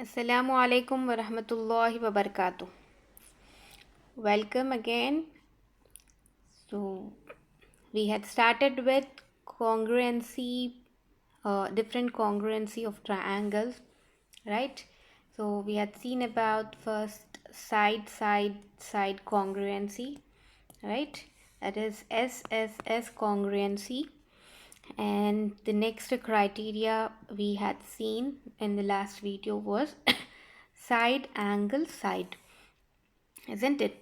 Assalamu alaikum wa rahmatullahi wa barakatuh. Welcome again. So, we had started with congruency, different congruency of triangles, right? So, we had seen about first side congruency, right? That is SSS congruency. And the next criteria we had seen in the last video was side angle side, isn't it?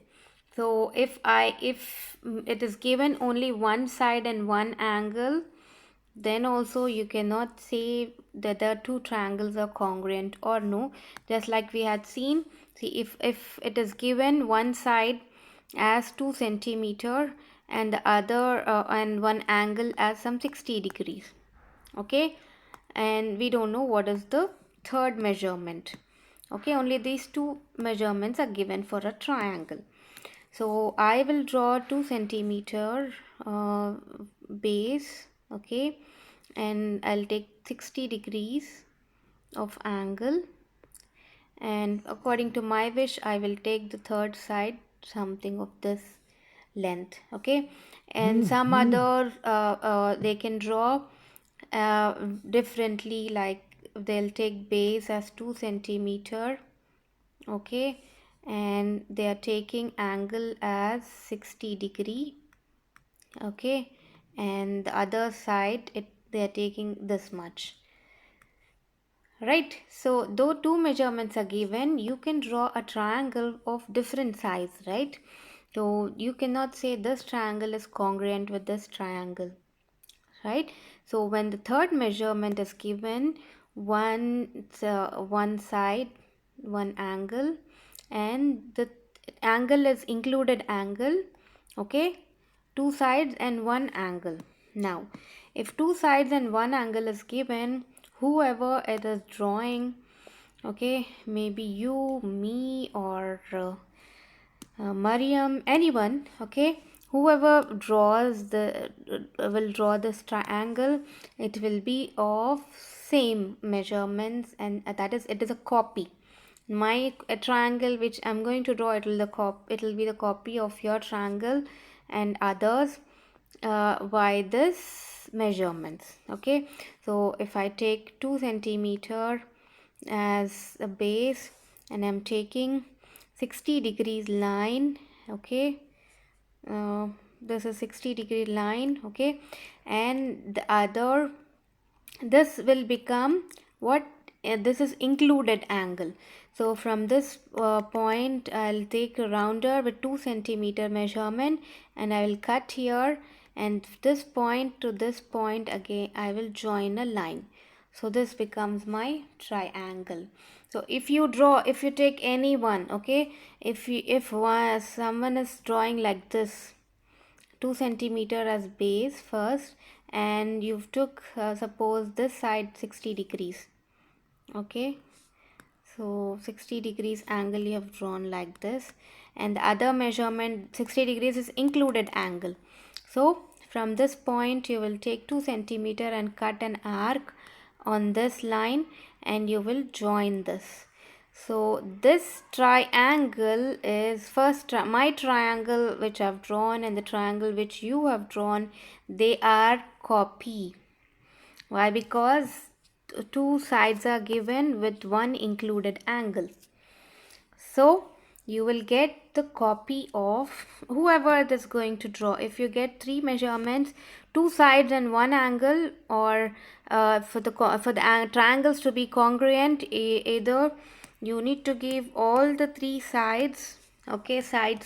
So if it is given only one side and one angle, then also you cannot say that the two triangles are congruent or no. Just like we had seen, see, if it is given one side as 2 centimeter and the other and one angle as some 60 degrees, okay, and we don't know what is the third measurement, okay, only these two measurements are given for a triangle. So I will draw 2 centimeter base, okay, and I'll take 60 degrees of angle, and according to my wish I will take the third side something of this length, okay. And some other they can draw differently, like they'll take base as 2 centimeter, okay, and they are taking angle as 60 degree, okay, and the other side they are taking this much, right? So though two measurements are given, you can draw a triangle of different size, right? So you cannot say this triangle is congruent with this triangle, right? So when the third measurement is given, one side, one angle, and the angle is included angle, okay, two sides and one angle. Now if two sides and one angle is given, whoever it is drawing, okay, maybe you, me, or Mariam, anyone, okay, whoever draws the will draw this triangle, it will be of same measurements, and that is, it is a copy. My a triangle which I'm going to draw, it will be the copy of your triangle and others by this measurements, okay. So if I take 2 centimeter as a base and I'm taking 60 degrees line, okay, this is 60-degree line, okay, and the other, this will become what, this is included angle. So from this point I'll take a rounder with 2 centimeter measurement and I will cut here, and this point to this point again I will join a line. So this becomes my triangle. So if you take any one, okay, if someone is drawing like this, 2 centimeter as base first, and you've took suppose this side 60 degrees, okay, so 60 degrees angle you have drawn like this, and the other measurement 60 degrees is included angle. So from this point you will take 2 centimeter and cut an arc on this line, and you will join this. So this triangle is my triangle which I've drawn and the triangle which you have drawn, they are copy. Why? Because two sides are given with one included angle. So you will get the copy of whoever it is going to draw. If you get three measurements, two sides and one angle, or for the triangles to be congruent, either you need to give all the three sides, okay, side,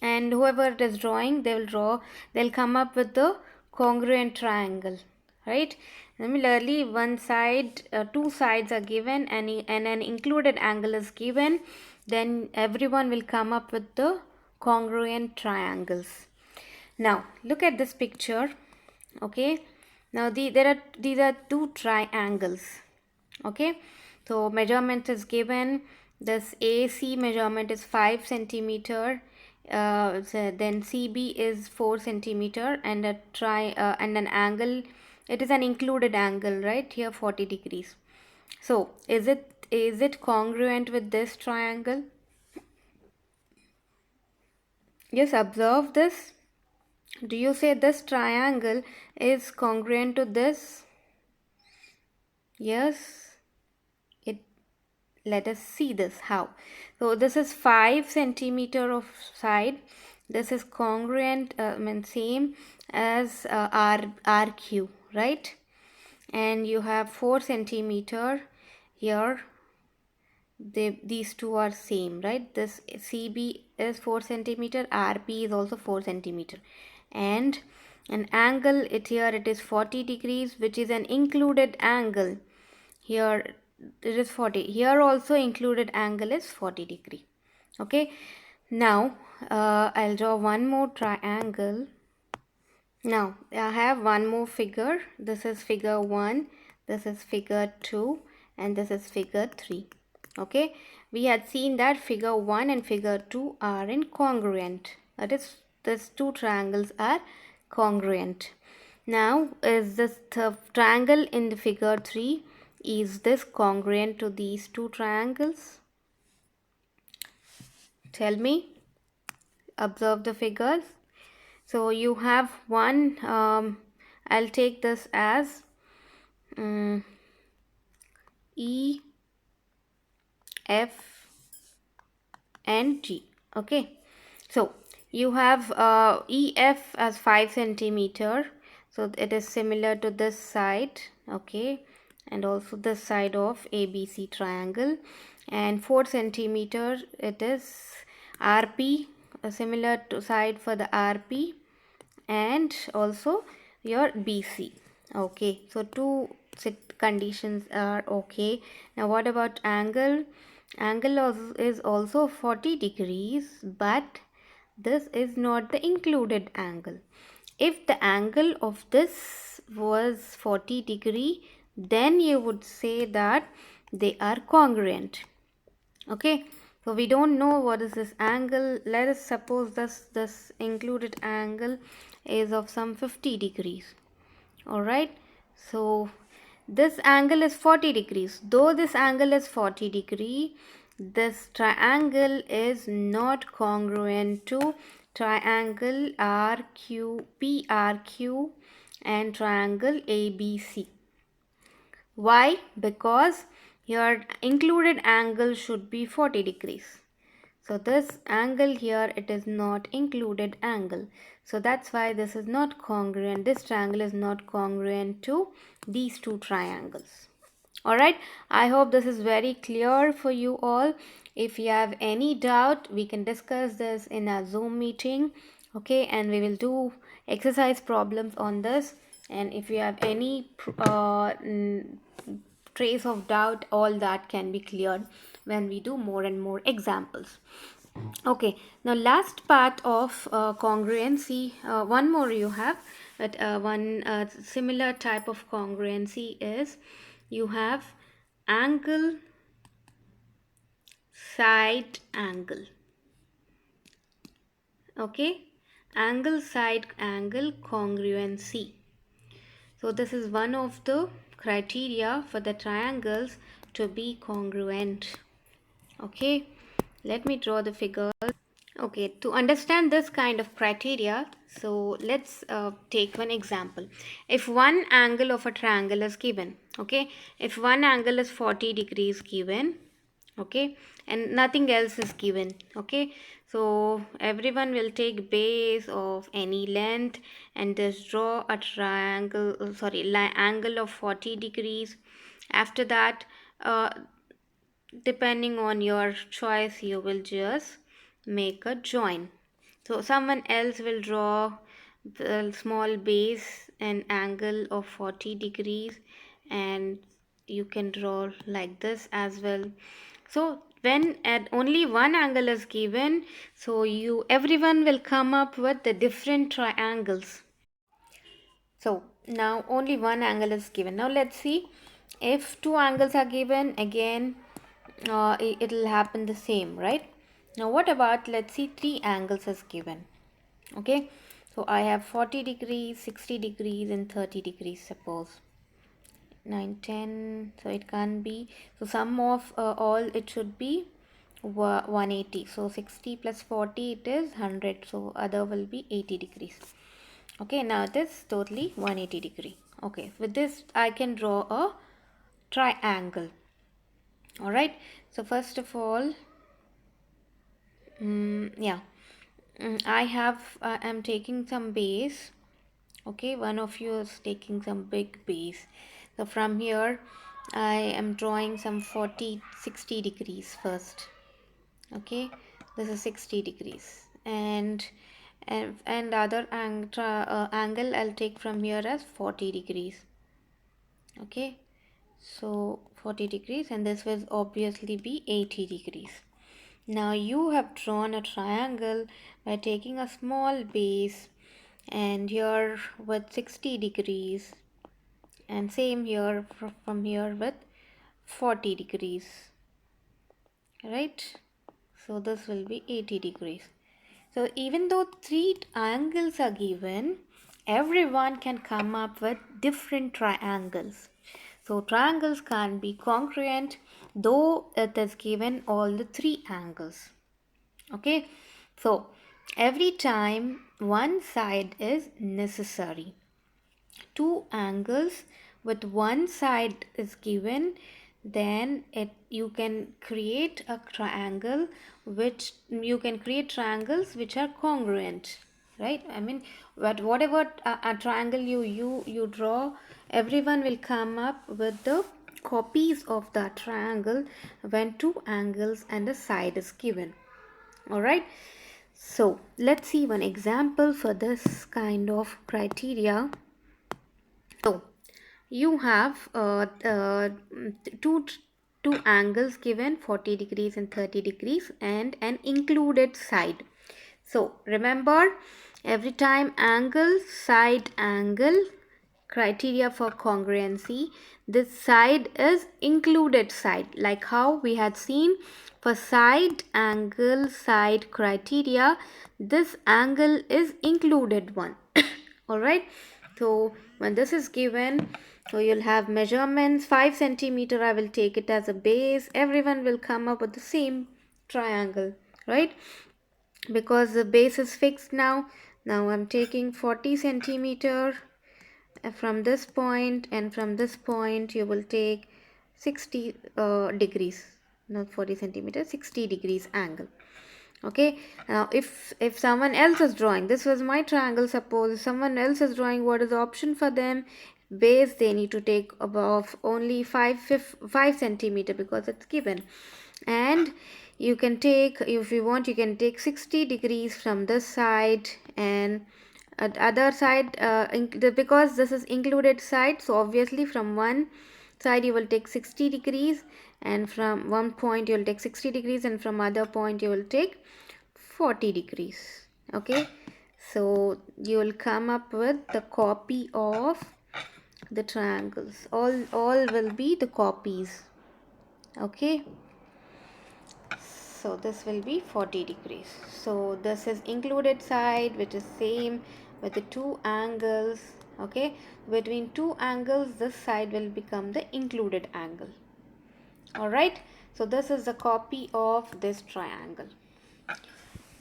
and whoever it is drawing, they'll come up with the congruent triangle, right? Similarly, one side, two sides are given, and an included angle is given, then everyone will come up with the congruent triangles. Now look at this picture, okay. Now these are two triangles, okay. So measurement is given. This AC measurement is 5 centimeter, so then CB is 4 centimeter, and and an angle, it is an included angle right here, 40 degrees, So is it congruent with this triangle? Just observe this. Do you say this triangle is congruent to this? Yes. It Let us see this how. So this is 5 centimeter of side. This is congruent, same as RQ, right? And you have 4 centimeter here. These two are same, right? This CB is 4 centimeter, RP is also 4 centimeter, and an angle it is 40 degrees, which is an included angle. Here it is 40. Here also included angle is 40 degree. Okay. Now I'll draw one more triangle. Now I have one more figure. This is figure 1, this is figure 2, and this is figure 3. Okay, we had seen that figure 1 and figure 2 are incongruent. That is, these two triangles are congruent. Now is this triangle in the figure 3, is this congruent to these two triangles? Tell me. Observe the figures. So you have one, I'll take this as E, F and G. Okay, so you have EF as 5 centimeter, so it is similar to this side. Okay, and also this side of ABC triangle, and 4 centimeter it is RP, similar to side for the RP, and also your BC. Okay, so two conditions are okay. Now what about angle? Angle is also 40 degrees, but this is not the included angle. If the angle of this was 40 degree, then you would say that they are congruent. Okay, so we don't know what is this angle. Let us suppose this included angle is of some 50 degrees. All right, so this angle is 40 degrees. Though this angle is 40 degree, this triangle is not congruent to triangle PRQ and triangle ABC. Why? Because your included angle should be 40 degrees. So this angle here, it is not included angle. So that's why this is not congruent. This triangle is not congruent to these two triangles. Alright, I hope this is very clear for you all. If you have any doubt, we can discuss this in a Zoom meeting. Okay, and we will do exercise problems on this. And if you have any trace of doubt, all that can be cleared when we do more and more examples. Okay, now last part of congruency, one more you have, but one similar type of congruency is you have angle side angle. Okay, angle side angle congruency. So this is one of the criteria for the triangles to be congruent. Okay, let me draw the figure. Okay, to understand this kind of criteria, so let's take one example. If one angle of a triangle is given, okay, if one angle is 40 degrees given, okay, and nothing else is given, okay, so everyone will take base of any length and just draw a triangle, angle of 40 degrees. After that, depending on your choice, you will just make a join. So someone else will draw the small base and angle of 40 degrees, and you can draw like this as well. So when at only one angle is given, so everyone will come up with the different triangles. So now only one angle is given. Now let's see, if two angles are given, again it will happen the same, right? Now what about, let's see, three angles is given. Okay, so I have 40 degrees, 60 degrees and 30 degrees, suppose. 9 10, so it can't be, so sum of all it should be 180, so 60 plus 40 it is 100, so other will be 80 degrees. Okay, now it is totally 180 degree. Okay, with this I can draw a triangle. All right, so first of all, yeah, I'm taking some base. Okay, one of you is taking some big base, so from here I am drawing some 40 60 degrees first. Okay, this is 60 degrees, and other angle I'll take from here as 40 degrees. Okay, so 40 degrees, and this will obviously be 80 degrees. Now you have drawn a triangle by taking a small base, and here with 60 degrees, and same here from here with 40 degrees, right? So this will be 80 degrees. So even though three angles are given, everyone can come up with different triangles. So triangles can be congruent though it is given all the three angles. Okay, so every time one side is necessary, two angles with one side is given, then you can create a triangle, which you can create triangles which are congruent, right? I mean, whatever a triangle you draw, everyone will come up with the copies of that triangle when two angles and a side is given. All right, so let's see one example for this kind of criteria. So you have two two angles given, 40 degrees and 30 degrees, and an included side. So remember, every time angle, side, angle, criteria for congruency, this side is included side, like how we had seen for side, angle, side criteria, this angle is included one. All right, so when this is given, so you'll have measurements 5 centimeter, I will take it as a base, everyone will come up with the same triangle, right? Because the base is fixed now. Now I'm taking 40 centimeter from this point, and from this point you will take 60 degrees, not 40 centimeters, 60 degrees angle. Okay, now if someone else is drawing, this was my triangle, suppose someone else is drawing, what is the option for them? Base, they need to take above only 5 centimeter because it's given, and you can take, if you want, you can take 60 degrees from this side, and at other side, because this is included side, so obviously from one side you will take 60 degrees, and from one point you will take 60 degrees, and from other point you will take 40 degrees. Okay, so you will come up with the copy of the triangles, all will be the copies. Okay, so this will be 40 degrees, so this is included side, which is same with the two angles. Okay, between two angles this side will become the included angle. All right, so this is the copy of this triangle.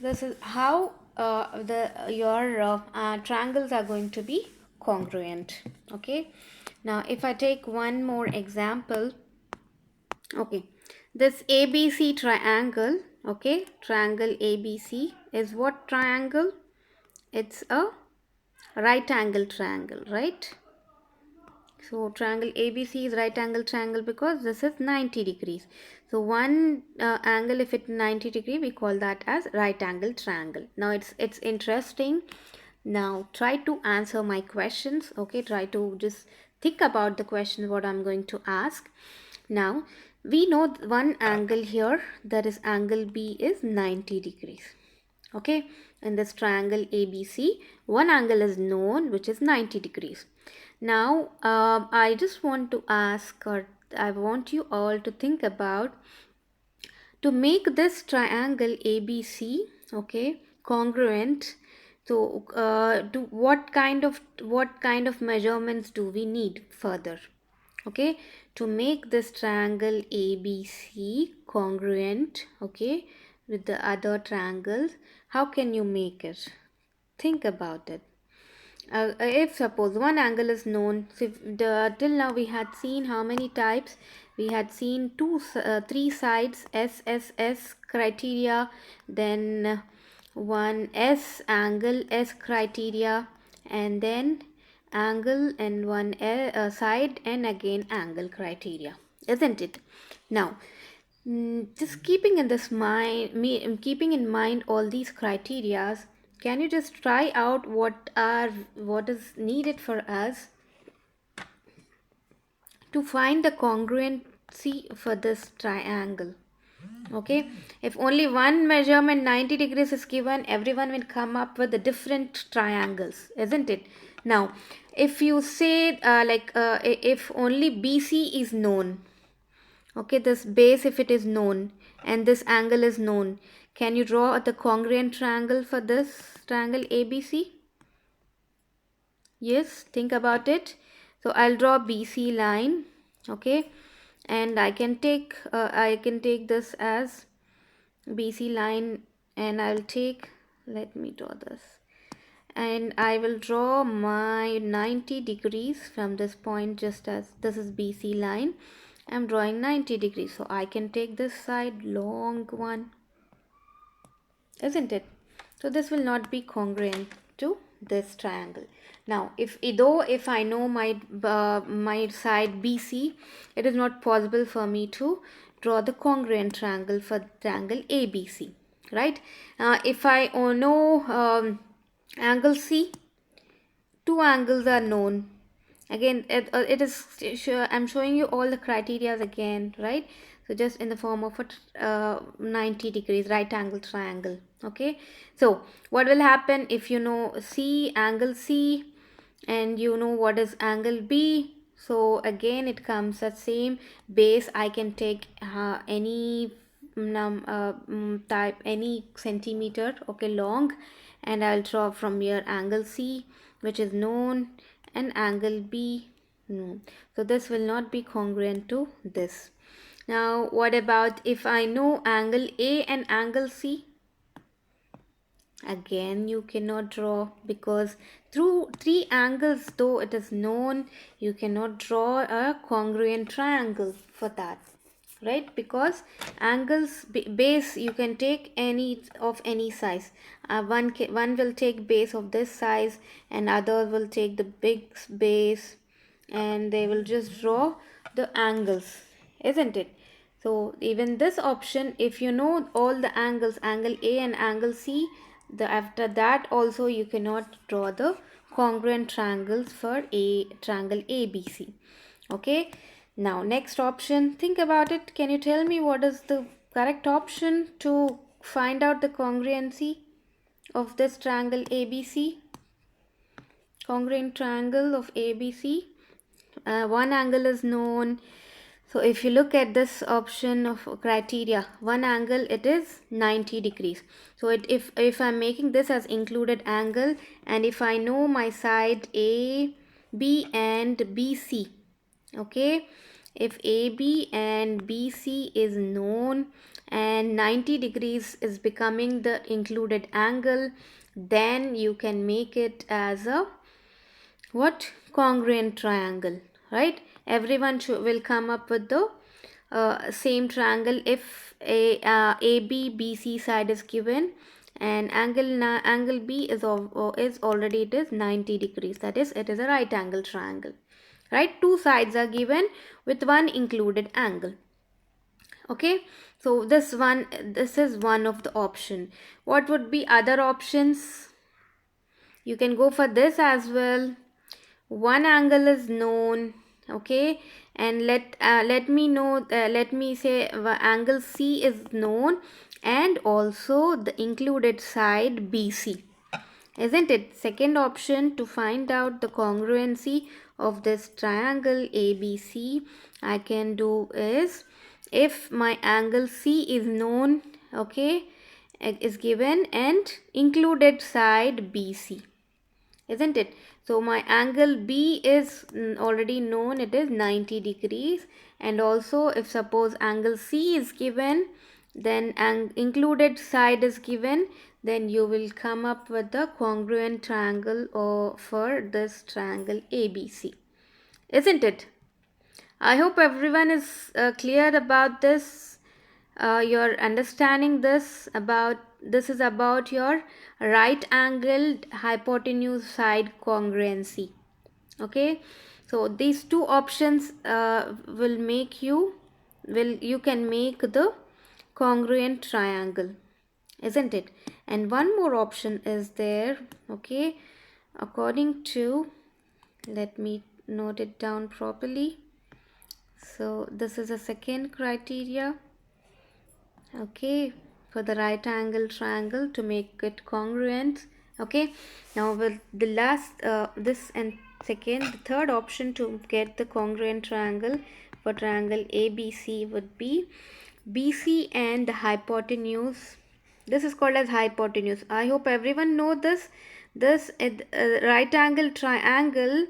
This is how the your triangles are going to be congruent. Okay, now if I take one more example. Okay, this ABC triangle, okay, triangle ABC is what triangle? It's a right angle triangle, right? So triangle ABC is right angle triangle because this is 90 degrees. So one angle, if it's 90 degree, we call that as right angle triangle. Now it's interesting. Now try to answer my questions. Okay, try to just think about the questions what I'm going to ask. Now we know one angle here, that is angle B is 90 degrees. Okay, in this triangle ABC, one angle is known, which is 90 degrees. Now I just want to ask, or I want you all to think about, to make this triangle ABC, okay, congruent. So what kind of measurements do we need further? Okay, to make this triangle ABC congruent, okay, with the other triangles, how can you make it? Think about it. If suppose one angle is known, so till now we had seen how many types? We had seen three sides, SSS criteria, then one S angle S criteria, and then angle and one side, and again angle criteria, isn't it? Now, just keeping in mind all these criterias, can you just try out what is needed for us to find the congruency for this triangle? Okay, if only one measurement 90 degrees is given, everyone will come up with the different triangles, isn't it? Now, if you say if only BC is known, okay, this base, if it is known and this angle is known, can you draw the congruent triangle for this triangle ABC? Yes, think about it. So I'll draw BC line, okay, and I can take this as BC line, and I'll take, let me draw this, and I will draw my 90 degrees from this point, just as this is BC line. I'm drawing 90 degrees, so I can take this side, long one, isn't it? So this will not be congruent to this triangle. Now, if I know my side BC, it is not possible for me to draw the congruent triangle for triangle ABC, right? If I know angle C, two angles are known. Again, it is sure I'm showing you all the criteria again, right? So just in the form of a 90 degrees right angle triangle. Okay, so what will happen if you know angle C, and you know what is angle B? So again it comes the same base. I can take any type, any centimeter, okay, long, and I'll draw from here angle C, which is known, and angle B known. So this will not be congruent to this. Now what about if I know angle A and angle C? Again you cannot draw, because through three angles, though it is known, you cannot draw a congruent triangle for that, right? Because angles base, you can take any of any size. One will take base of this size, and other will take the big base, and they will just draw the angles, isn't it? So even this option, if you know all the angles, angle A and angle C, after that also you cannot draw the congruent triangles for triangle ABC. Okay, now next option, think about it. Can you tell me what is the correct option to find out the congruency of this triangle ABC? Congruent triangle of ABC. One angle is known. So if you look at this option of criteria, one angle, it is 90 degrees. So if I'm making this as included angle, and if I know my side A, B and BC, okay, if AB and BC is known and 90 degrees is becoming the included angle, then you can make it as a what? Congruent triangle, right? Everyone will come up with the same triangle if AB BC side is given, and angle B is already, it is 90 degrees, that is, it is a right angle triangle, right? Two sides are given with one included angle. Okay, so this is one of the option. What would be other options? You can go for this as well. One angle is known, okay, and let me say angle C is known, and also the included side BC, isn't it? Second option to find out the congruency of this triangle ABC, I can do is, if my angle C is known, okay, is given, and included side BC, isn't it? So my angle B is already known, it is 90 degrees. And also if suppose angle C is given, then included side is given, then you will come up with the congruent triangle or for this triangle ABC, isn't it? I hope everyone is clear about this. You're understanding this. About this is about your right angled hypotenuse side congruency. Okay, so these two options will make you can make the congruent triangle, isn't it? And one more option is there. Okay, according to, let me note it down properly. So this is a second criteria, okay, for the right angle triangle to make it congruent. Okay, now with the last this and second, the third option to get the congruent triangle for triangle ABC would be BC and the hypotenuse. This is called as hypotenuse. I hope everyone know this. This right angle triangle,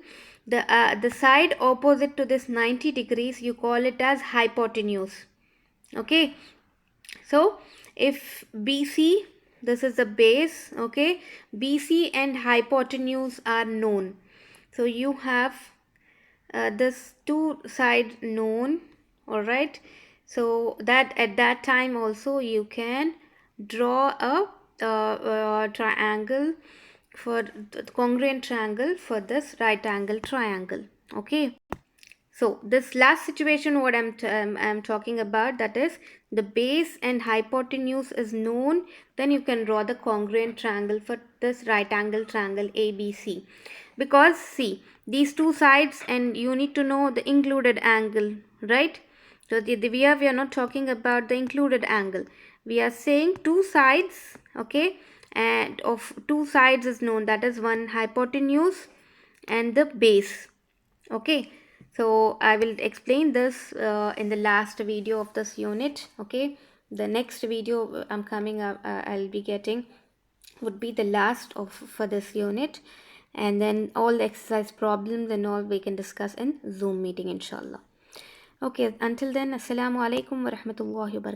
the side opposite to this 90 degrees, you call it as hypotenuse. Okay, so if BC, this is the base, okay, BC and hypotenuse are known, so you have this two side known, all right. So that at that time also you can draw a triangle for the congruent triangle for this right angle triangle. Okay, so this last situation what I'm talking about, that is the base and hypotenuse is known, then you can draw the congruent triangle for this right angle triangle ABC. Because see, these two sides and you need to know the included angle, right? So we are not talking about the included angle, we are saying two sides, okay, and of two sides is known, that is one hypotenuse and the base. Okay, so I will explain this in the last video of this unit. Okay, the next video I'm coming up, I'll be getting would be the last of for this unit, and then all the exercise problems and all we can discuss in Zoom meeting, inshallah. Okay, until then, assalamu alaikum wa rahmatullahi wa barakatuh.